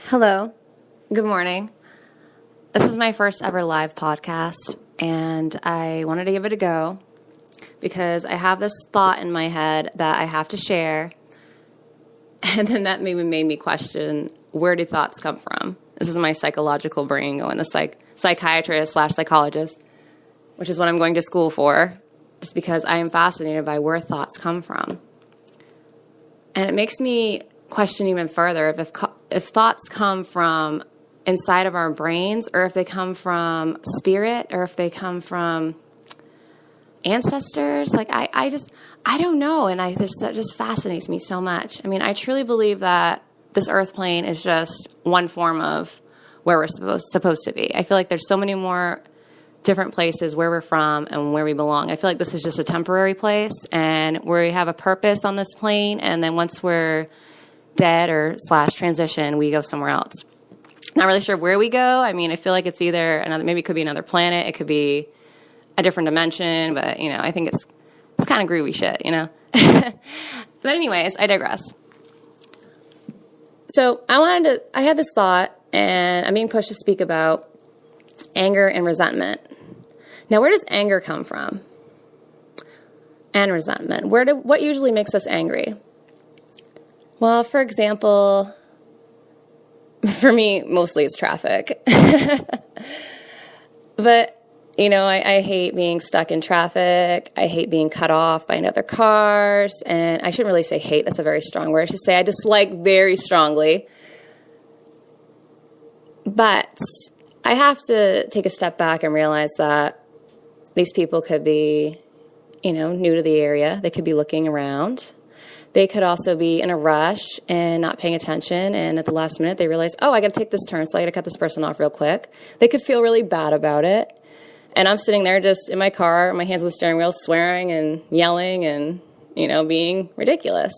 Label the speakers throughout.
Speaker 1: Hello. Good morning. This is my first ever live podcast, and I wanted to give it a go because I have this thought in my head that I have to share, and then that maybe made me question, where do thoughts come from? This is my psychological brain going, the psychiatrist / psychologist, which is what I'm going to school for, just because I am fascinated by where thoughts come from. And it makes me question even further if thoughts come from inside of our brains, or if they come from spirit, or if they come from ancestors. Like, I don't know. And that just fascinates me so much. I mean, I truly believe that this earth plane is just one form of where we're supposed to be. I feel like there's so many more different places where we're from and where we belong. I feel like this is just a temporary place, and we have a purpose on this plane. And then once we're dead or / transition, we go somewhere else. Not really sure where we go. I mean, I feel like it's either maybe it could be another planet. It could be a different dimension, but, I think it's kind of groovy shit, But anyways, I digress. So I had this thought, and I'm being pushed to speak about anger and resentment. Now, where does anger come from? And resentment. What usually makes us angry? Well, for example, for me, mostly it's traffic. But, I hate being stuck in traffic. I hate being cut off by other cars. And I shouldn't really say hate. That's a very strong word. I should say I dislike very strongly. But I have to take a step back and realize that these people could be, new to the area. They could be looking around. They could also be in a rush and not paying attention, and at the last minute they realize, I got to take this turn, so I got to cut this person off real quick. They could feel really bad about it, and I'm sitting there just in my car, my hands on the steering wheel, swearing and yelling and, being ridiculous.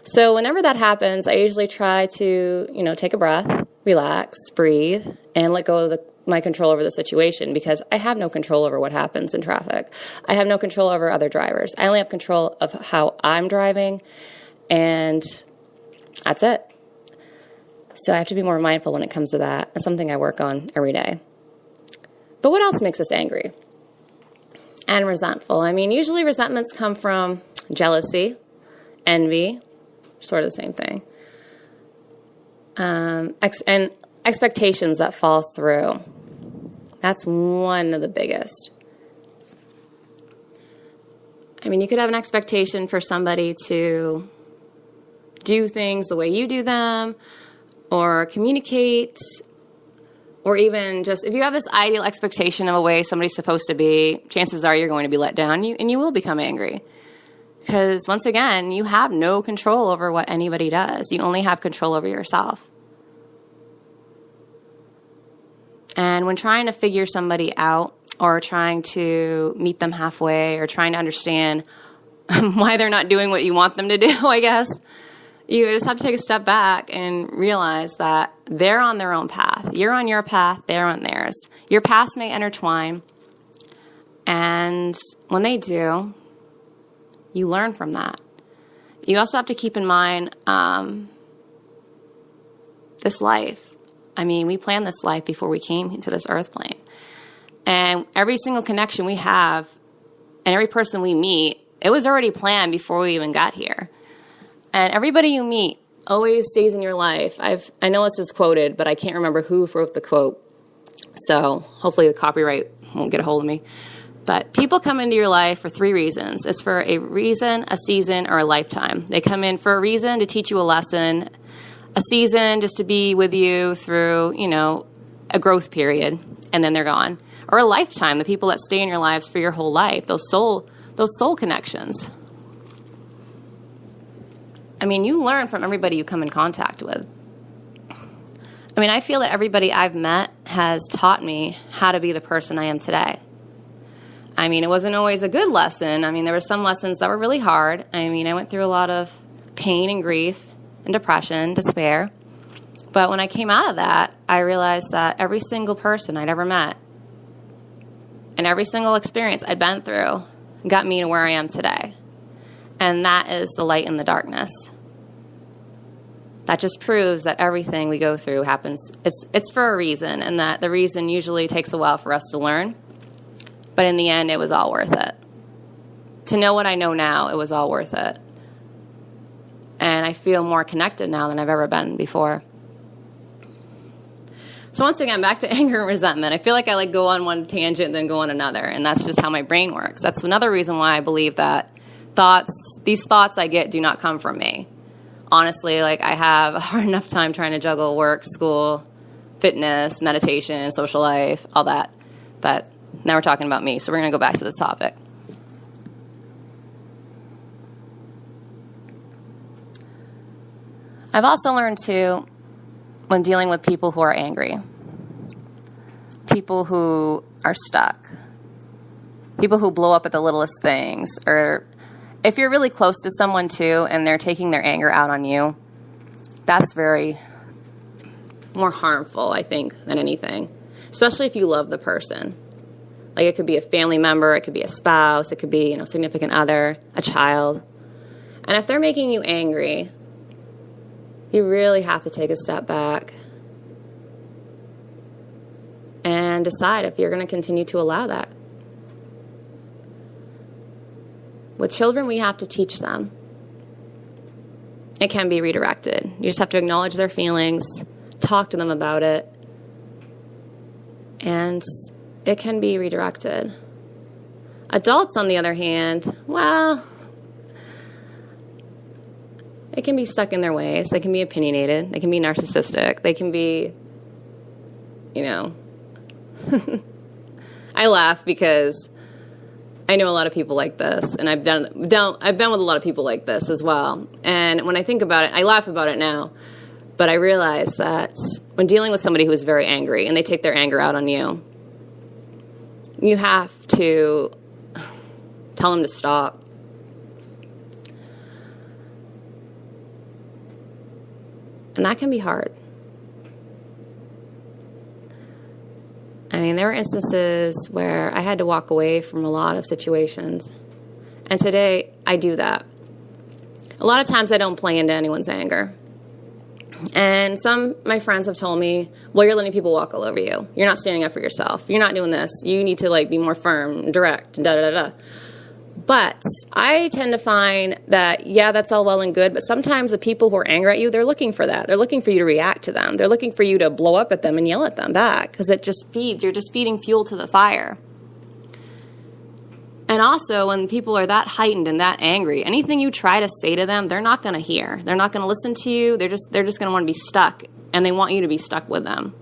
Speaker 1: So whenever that happens, I usually try to, take a breath, relax, breathe, and let go of my control over the situation, because I have no control over what happens in traffic. I have no control over other drivers. I only have control of how I'm driving, and that's it. So I have to be more mindful when it comes to that. It's something I work on every day. But what else makes us angry and resentful? I mean, usually resentments come from jealousy, envy, sort of the same thing, and expectations that fall through. That's one of the biggest. I mean, you could have an expectation for somebody to do things the way you do them, or communicate, or even just, if you have this ideal expectation of a way somebody's supposed to be, chances are you're going to be let down, and you will become angry. Because once again, you have no control over what anybody does. You only have control over yourself. And when trying to figure somebody out, or trying to meet them halfway, or trying to understand why they're not doing what you want them to do, I guess, you just have to take a step back and realize that they're on their own path. You're on your path, they're on theirs. Your paths may intertwine, and when they do, you learn from that. You also have to keep in mind this life. I mean, we planned this life before we came into this earth plane. And every single connection we have and every person we meet, it was already planned before we even got here. And everybody you meet always stays in your life. I know this is quoted, but I can't remember who wrote the quote. So hopefully the copyright won't get a hold of me. But people come into your life for 3 reasons. It's for a reason, a season, or a lifetime. They come in for a reason, to teach you a lesson, a season just to be with you through, a growth period, and then they're gone. Or a lifetime, the people that stay in your lives for your whole life, those soul connections. I mean, you learn from everybody you come in contact with. I mean, I feel that everybody I've met has taught me how to be the person I am today. I mean, it wasn't always a good lesson. I mean, there were some lessons that were really hard. I mean, I went through a lot of pain and grief and depression, despair. But when I came out of that, I realized that every single person I'd ever met and every single experience I'd been through got me to where I am today. And that is the light in the darkness. that just proves that everything we go through happens. It's for a reason, and that the reason usually takes a while for us to learn. But in the end, it was all worth it. To know what I know now, it was all worth it. And I feel more connected now than I've ever been before. So once again, back to anger and resentment. I feel like I go on one tangent and then go on another, and that's just how my brain works. That's another reason why I believe that these thoughts I get do not come from me. Honestly, I have a hard enough time trying to juggle work, school, fitness, meditation, social life, all that. But now we're talking about me, so we're going to go back to this topic. I've also learned, too, when dealing with people who are angry, people who are stuck, people who blow up at the littlest things, or if you're really close to someone, too, and they're taking their anger out on you, that's very more harmful, I think, than anything, especially if you love the person. It could be a family member, it could be a spouse, it could be, significant other, a child. And if they're making you angry, you really have to take a step back and decide if you're going to continue to allow that. With children, we have to teach them. It can be redirected. You just have to acknowledge their feelings, talk to them about it, and it can be redirected. Adults, on the other hand, well, they can be stuck in their ways. They can be opinionated. They can be narcissistic. They can be, I laugh because I know a lot of people like this, and I've been with a lot of people like this as well. And when I think about it, I laugh about it now, but I realize that when dealing with somebody who is very angry and they take their anger out on you, you have to tell them to stop. And that can be hard. I mean, there were instances where I had to walk away from a lot of situations. And today, I do that. A lot of times, I don't play into anyone's anger. And my friends have told me, well, you're letting people walk all over you. You're not standing up for yourself. You're not doing this. You need to, be more firm and direct, and da-da-da-da. But I tend to find that, yeah, that's all well and good, but sometimes the people who are angry at you, they're looking for that. They're looking for you to react to them. They're looking for you to blow up at them and yell at them back, because you're just feeding fuel to the fire. And also, when people are that heightened and that angry, anything you try to say to them, they're not going to hear. They're not going to listen to you. They're just going to want to be stuck, and they want you to be stuck with them.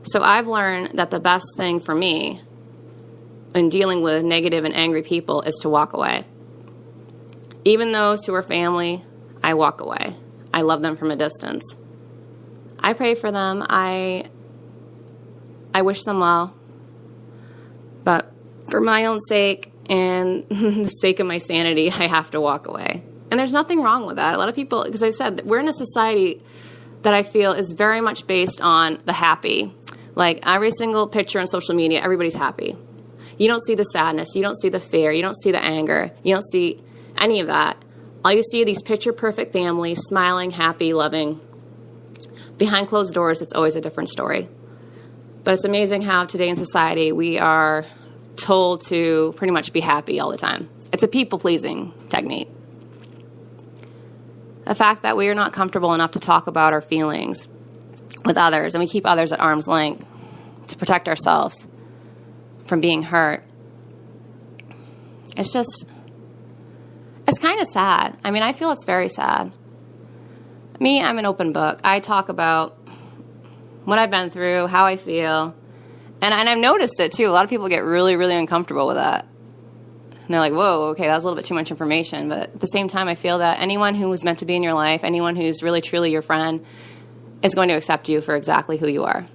Speaker 1: So I've learned that the best thing for me in dealing with negative and angry people is to walk away. Even those who are family, I walk away. I love them from a distance. I pray for them. I wish them well. But for my own sake and the sake of my sanity, I have to walk away. And there's nothing wrong with that. A lot of people, because I said, we're in a society that I feel is very much based on the happy. Every single picture on social media, everybody's happy. You don't see the sadness. You don't see the fear. You don't see the anger. You don't see any of that. All you see are these picture-perfect families, smiling, happy, loving. Behind closed doors, it's always a different story. But it's amazing how today in society we are told to pretty much be happy all the time. It's a people-pleasing technique. The fact that we are not comfortable enough to talk about our feelings with others, and we keep others at arm's length to protect ourselves from being hurt. It's kind of sad. I mean, I feel it's very sad. Me, I'm an open book. I talk about what I've been through, how I feel, and I've noticed it too. A lot of people get really, really uncomfortable with that. And they're like, whoa, okay, that was a little bit too much information. But at the same time, I feel that anyone who was meant to be in your life, anyone who's really, truly your friend, is going to accept you for exactly who you are.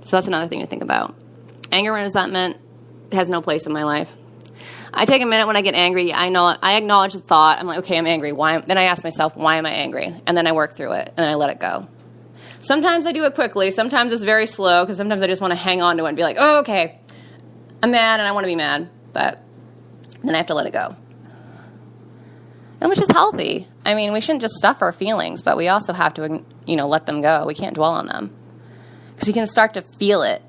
Speaker 1: So that's another thing to think about. Anger and resentment has no place in my life. I take a minute when I get angry. I acknowledge the thought. I'm like, okay, I'm angry. Why? Then I ask myself, why am I angry? And then I work through it, and then I let it go. Sometimes I do it quickly. Sometimes it's very slow, because sometimes I just want to hang on to it and be like, oh, okay, I'm mad and I want to be mad. But then I have to let it go. and which is healthy. I mean, we shouldn't just stuff our feelings, but we also have to, let them go. We can't dwell on them. Because you can start to feel it.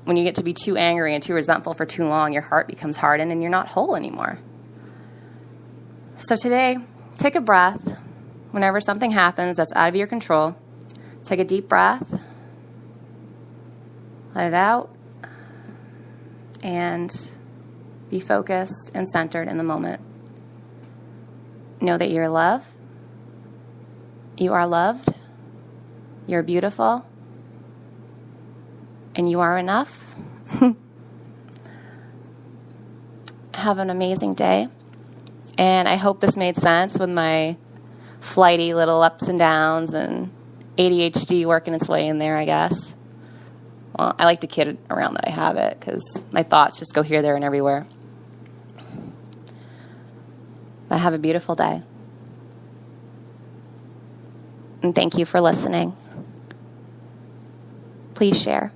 Speaker 1: When you get to be too angry and too resentful for too long, your heart becomes hardened and you're not whole anymore. So today, take a breath. Whenever something happens that's out of your control, take a deep breath, let it out, and be focused and centered in the moment. Know that you're loved. You are loved. You're beautiful. And you are enough. Have an amazing day. And I hope this made sense with my flighty little ups and downs and ADHD working its way in there, I guess. Well, I like to kid around that I have it because my thoughts just go here, there, and everywhere. But have a beautiful day. And thank you for listening. Please share.